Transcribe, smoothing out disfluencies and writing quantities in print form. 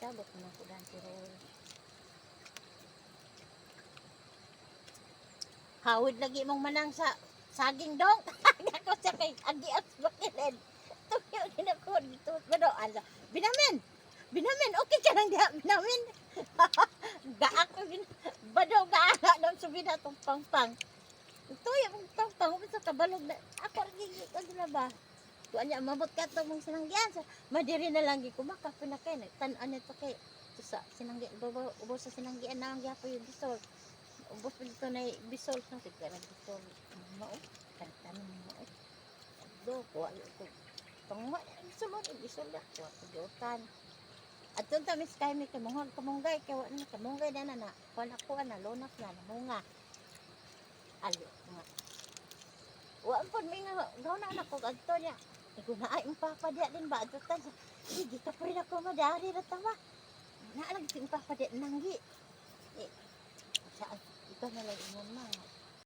Sabot na ko dan pero hawid lagi mong manang sa saging dong. Ako sa kay agi at bakilid. Tuyo din ako dito. Pero ala, binamin. Binamin, okay ka lang diha, binamin. Gaak ko bado gaaka daw sa binatong pangpang. Tuyo mong pangpang, sa kabalog na. Ako lagi ko na ba? Tuan niya mabot ka to mong sinanggian sa madiri na lang ko makapinakay na tan-an nito kay sa sinanggi ubos sa sinanggian na ang gyapon yung bisol. Ubos pa dito na bisol sa sigara bisol. Mao tan mo do ko ayo ko. Tungwa sulod bisol da ko tudutan. Atun ta mis kay mi kay monghon kamunggay kay wa na kamunggay na na kuan ako na lonak na munga. Ayo nga. Wa pud mi nga gaw na ko adto niya. Igo na ay papa dia din ba adto ta. Sige ka pud ako madari ra ta ba. Na lang si papa dia nanggi. Sa ito na lang imong mga